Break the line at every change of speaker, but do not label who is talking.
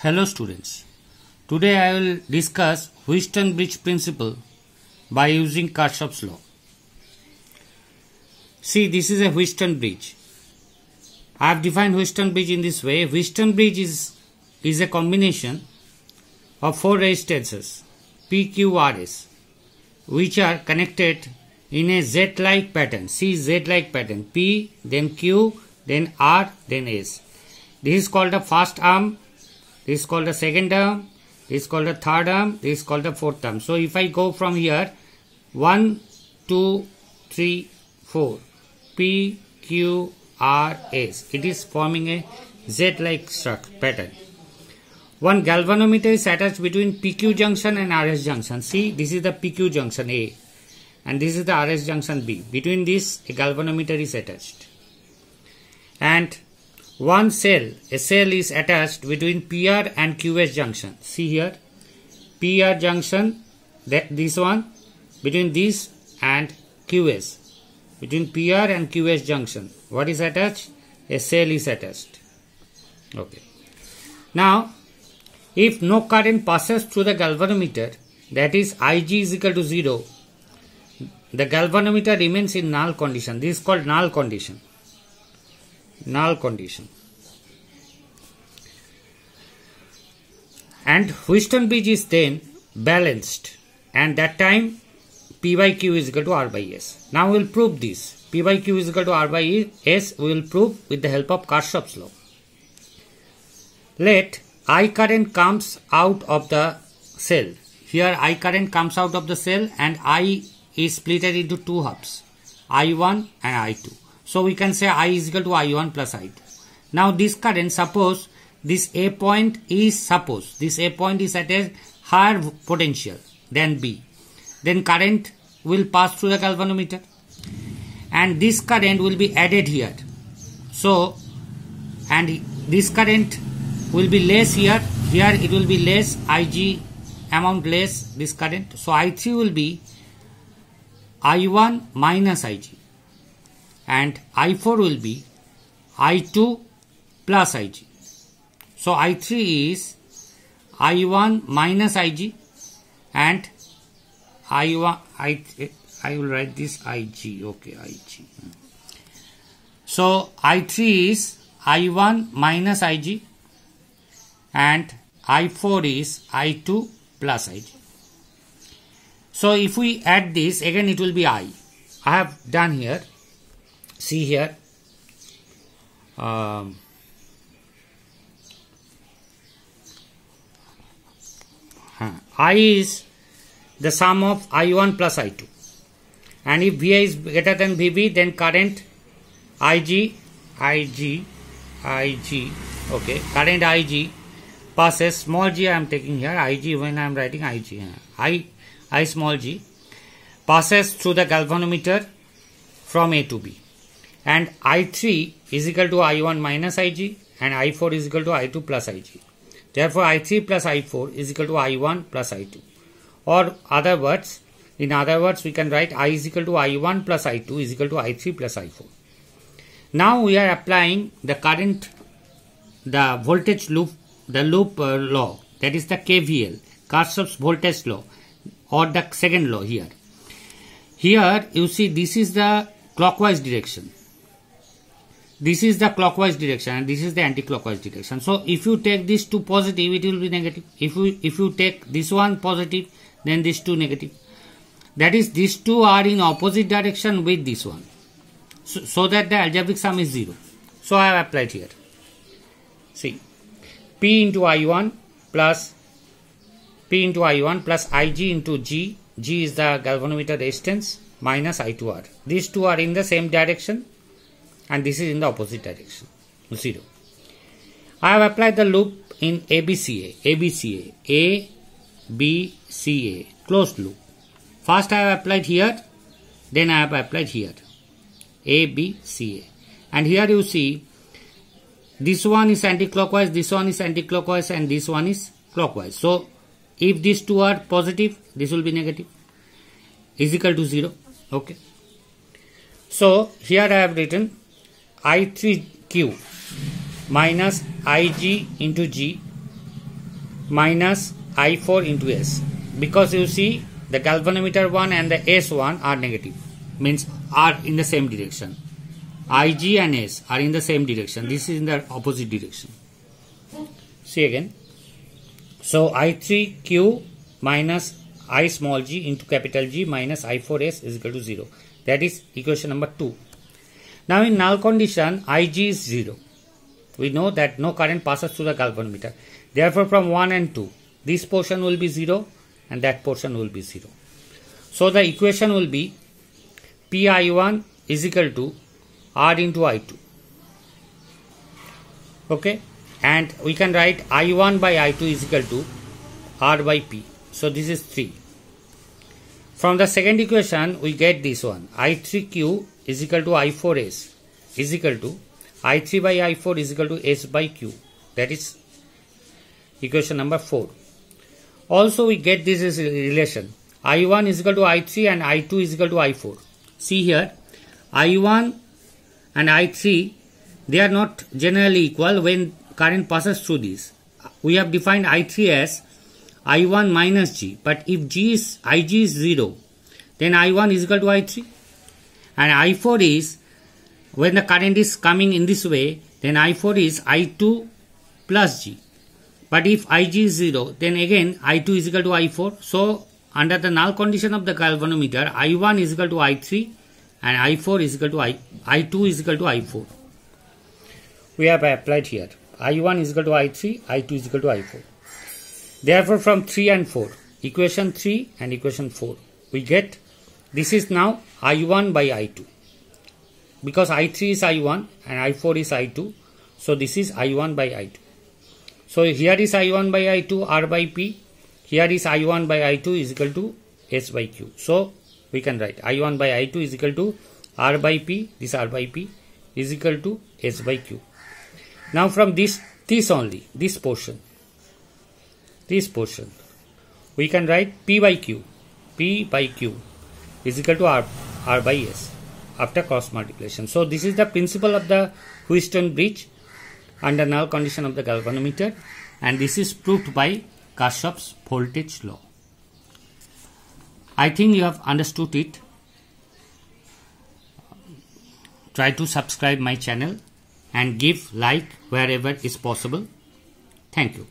Hello students, today I will discuss Wheatstone bridge principle by using Kirchhoff's law. See, this is a Wheatstone bridge. I have defined Wheatstone bridge in this way. Wheatstone bridge is a combination of four resistances P, Q, RS which are connected in a Z-like pattern. See, Z-like pattern. P, then Q, then R, then S. This is called the first arm. This is called the second arm, this is called the third arm, this is called the fourth arm. So if I go from here, 1, 2, 3, 4, P, Q, R, S. It is forming a Z-like pattern. One galvanometer is attached between PQ junction and RS junction. See, this is the PQ junction A and this is the RS junction B. Between this, a galvanometer is attached. And one cell, a cell is attached between PR and QS junction. See here, PR junction, this one, between this and QS. Between PR and QS junction, what is attached? A cell is attached. Okay. Now, if no current passes through the galvanometer, that is Ig is equal to 0, the galvanometer remains in null condition. This is called null condition. Null condition. And Wheatstone bridge is then balanced, and that time P by Q is equal to R by S. Now we will prove this. P by Q is equal to R by S we will prove with the help of Kirchhoff's law. Let I current comes out of the cell. Here I current comes out of the cell and I is split into two halves, I1 and I2. So we can say I is equal to I1 plus I2. Now this current, suppose this A point is at a higher potential than B. Then current will pass through the galvanometer and this current will be added here. So, and this current will be less here. Here it will be less, Ig amount less this current. So I3 will be I1 minus Ig. And I4 will be I2 plus Ig. So I3 is I1 minus Ig and I1, I will write this Ig, okay, Ig. So I3 is I1 minus Ig and I4 is I2 plus Ig. So if we add this, again it will be I have done here. See here, I is the sum of I1 plus I2, and if Vi is greater than Vb, then current Ig, okay, current Ig passes, small g I am taking here, Ig when I am writing Ig, I small g passes through the galvanometer from A to B. And I3 is equal to I1 minus Ig and I4 is equal to I2 plus Ig. Therefore, I3 plus I4 is equal to I1 plus I2. Or in other words, we can write I is equal to I1 plus I2 is equal to I3 plus I4. Now we are applying the current, the voltage loop, the loop law, that is the KVL, Kirchhoff's voltage law, or the second law here. Here you see this is the clockwise direction. This is the clockwise direction and this is the anti-clockwise direction. So if you take this two positive, it will be negative. If you take this one positive, then this two negative. That is, these two are in opposite direction with this one. So that the algebraic sum is 0. So I have applied here. See, P into I1 plus Ig into G. G is the galvanometer resistance minus I2R. These two are in the same direction and this is in the opposite direction, 0. I have applied the loop in ABCA, closed loop. First I have applied here, then I have applied here, ABCA. And here you see, this one is anti-clockwise, this one is anti-clockwise and this one is clockwise. So, if these two are positive, this will be negative, is equal to 0, okay. So, here I have written I3Q minus Ig into G minus I4 into S. Because you see the galvanometer 1 and the S1 are negative, means are in the same direction. Ig and S are in the same direction. This is in the opposite direction. See again. So I3Q minus I small g into capital G minus I4S is equal to 0. That is equation number 2. Now in null condition, Ig is 0. We know that no current passes through the galvanometer. Therefore from 1 and 2, this portion will be 0 and that portion will be 0. So the equation will be Pi1 is equal to R into I2. Okay, and we can write I1 by I2 is equal to R by P. So this is 3. From the second equation we get this one, I3Q is equal to I4S is equal to I3 by I4 is equal to S by Q. That is equation number 4. Also we get this relation, I1 is equal to I3 and I2 is equal to I4. See here, I1 and I3, they are not generally equal when current passes through this. We have defined I3 as I1 minus G, but if Ig is 0, then I1 is equal to I3, and I4 is, when the current is coming in this way, then I4 is I2 plus G. But if Ig is 0, then again I2 is equal to I4. So under the null condition of the galvanometer, I1 is equal to I3 and I4 is equal to I2 is equal to I4. We have applied here. I1 is equal to I3, I2 is equal to I4. Therefore from 3 and 4, equation 3 and equation 4, we get this is now I1 by I2. Because I3 is I1 and I4 is I2, so this is I1 by I2. So here is I1 by I2 R by P, here is I1 by I2 is equal to S by Q. So we can write I1 by I2 is equal to R by P, this R by P is equal to S by Q. Now from this only, this portion, we can write P by Q is equal to R by S after cross multiplication. So this is the principle of the Wheatstone bridge under null condition of the galvanometer, and this is proved by Kirchhoff's voltage law. I think you have understood it. Try to subscribe my channel and give like wherever is possible. Thank you.